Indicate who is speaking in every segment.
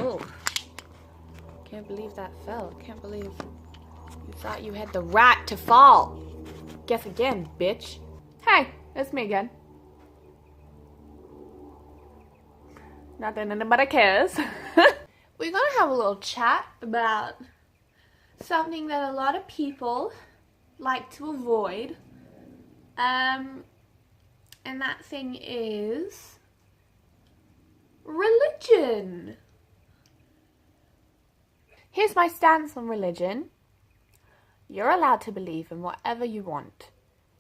Speaker 1: Oh, can't believe that fell. Can't believe you thought you had the right to fall. Guess again, bitch. Hey, it's me again. Not that anybody cares. We're gonna have a little chat about something that a lot of people like to avoid. And that thing is religion. Here's my stance on religion. You're allowed to believe in whatever you want.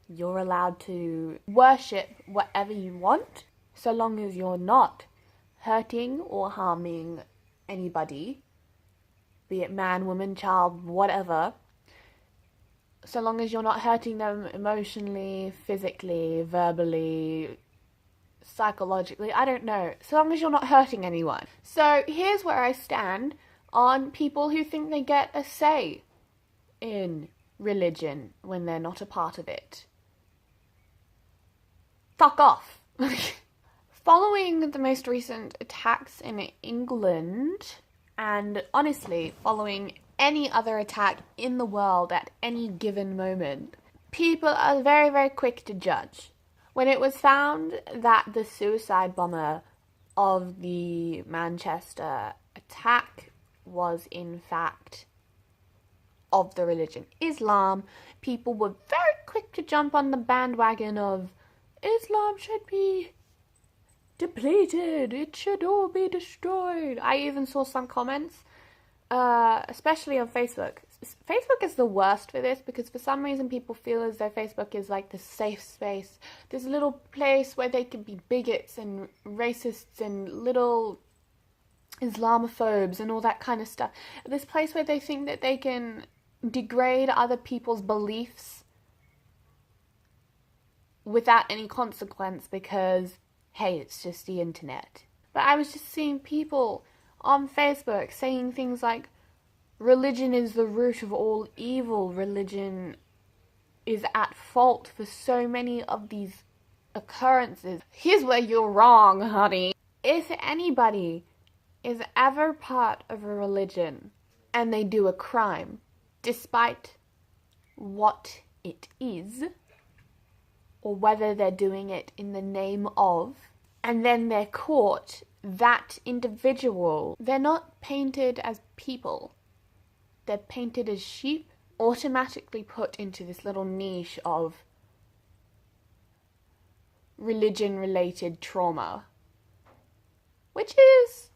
Speaker 1: You're allowed to worship whatever you want, so long as you're not hurting or harming anybody, be it man, woman, child, whatever. So long as you're not hurting them emotionally, physically, verbally, psychologically, I don't know. So long as you're not hurting anyone. So here's where I stand on people who think they get a say in religion when they're not a part of it. Fuck off. Following the most recent attacks in England, and honestly, following any other attack in the world at any given moment, people are very, very quick to judge. When it was found that the suicide bomber of the Manchester attack was in fact of the religion Islam, people were very quick to jump on the bandwagon of Islam should be depleted, it should all be destroyed. I even saw some comments, especially on Facebook. Facebook is the worst for this because for some reason people feel as though Facebook is like the safe space, this little place where they can be bigots and racists and little Islamophobes and all that kind of stuff. This place where they think that they can degrade other people's beliefs without any consequence because, hey, it's just the internet. But I was just seeing people on Facebook saying things like, religion is the root of all evil, religion is at fault for so many of these occurrences. Here's where you're wrong, honey. If anybody is ever part of a religion and they do a crime, despite what it is, or whether they're doing it in the name of, and then they're caught, that individual, they're not painted as people. They're painted as sheep, automatically put into this little niche of religion-related trauma, which is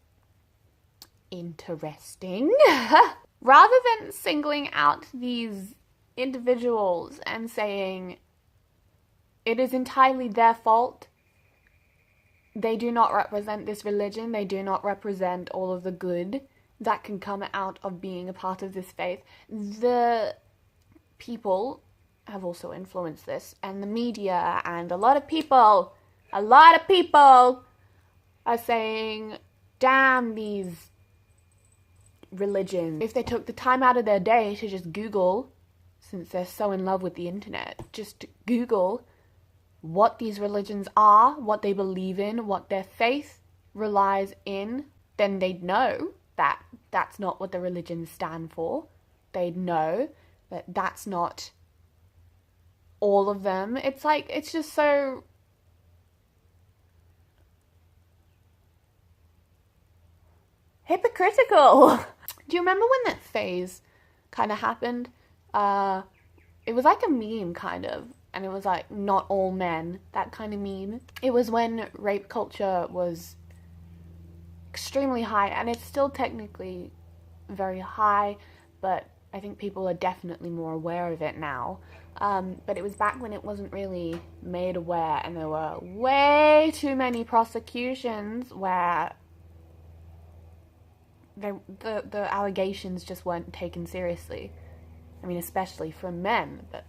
Speaker 1: interesting. Rather than singling out these individuals and saying it is entirely their fault, they do not represent this religion, they do not represent all of the good that can come out of being a part of this faith. The people have also influenced this, and the media, and a lot of people are saying, damn these religions. If they took the time out of their day to just Google, since they're so in love with the internet, just Google what these religions are, what they believe in, what their faith relies in, then they'd know that that's not what the religions stand for. They'd know that that's not all of them. It's like, it's just so hypocritical. Do you remember when that phase kind of happened? It was like a meme, kind of. And it was like, not all men, that kind of meme. It was when rape culture was extremely high, and it's still technically very high, but I think people are definitely more aware of it now. But it was back when it wasn't really made aware, and there were way too many prosecutions where the allegations just weren't taken seriously. I mean, especially from men, but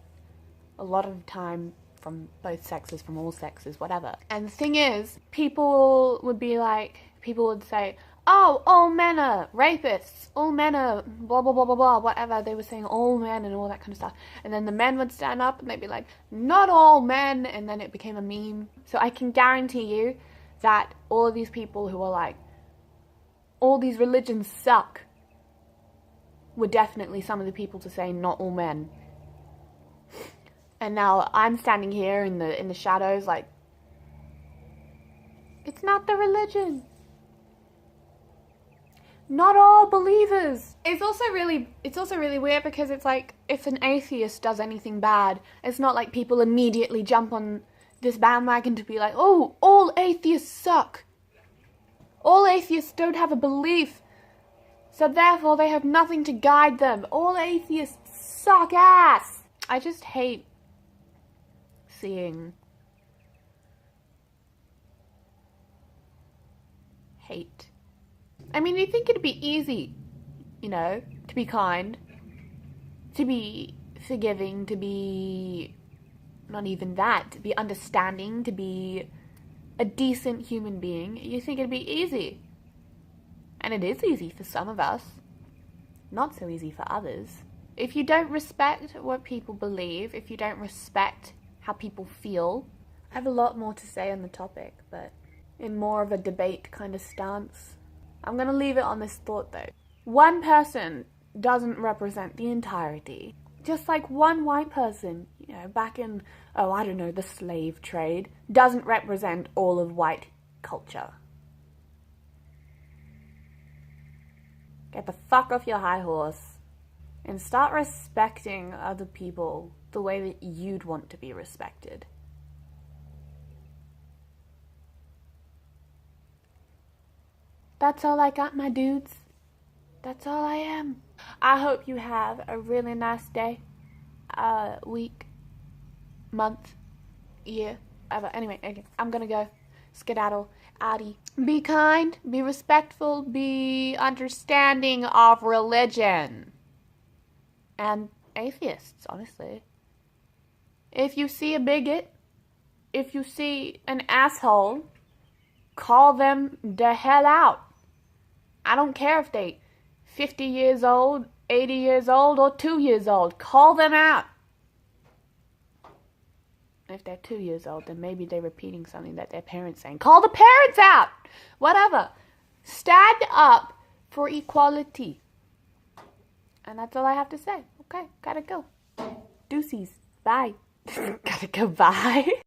Speaker 1: a lot of the time from both sexes, from all sexes, whatever. And the thing is, people would say, oh, all men are rapists, all men are blah, blah, blah, blah, blah, whatever. They were saying all men and all that kind of stuff. And then the men would stand up and they'd be like, not all men, and then it became a meme. So I can guarantee you that all of these people who are like, all these religions suck were definitely some of the people to say not all men. And now I'm standing here in the shadows like, it's not the religion. Not all believers. It's also really weird because it's like, if an atheist does anything bad, it's not like people immediately jump on this bandwagon to be like, oh, all atheists suck. All atheists don't have a belief, so therefore they have nothing to guide them. All atheists suck ass. I just hate seeing hate. I mean, you'd think it'd be easy, you know, to be kind, to be forgiving, to be, not even that, to be understanding, to be a decent human being. You think it'd be easy. And it is easy for some of us. Not so easy for others. If you don't respect what people believe, if you don't respect how people feel, I have a lot more to say on the topic, but in more of a debate kind of stance. I'm going to leave it on this thought though. One person doesn't represent the entirety. Just like one white person, you know, back in, oh, I don't know, the slave trade, doesn't represent all of white culture. Get the fuck off your high horse and start respecting other people the way that you'd want to be respected. That's all I got, my dudes. That's all I am. I hope you have a really nice day, week, month, year, ever. Anyway, okay, I'm gonna go. Skedaddle. Addy. Be kind, be respectful, be understanding of religion. And atheists, honestly. If you see a bigot, if you see an asshole, call them the hell out. I don't care if they 50 years old, 80 years old, or 2 years old. Call them out. If they're 2 years old, then maybe they're repeating something that their parents saying. Call the parents out. Whatever. Stand up for equality. And that's all I have to say. Okay, gotta go. Deuces. Bye. Gotta go, bye.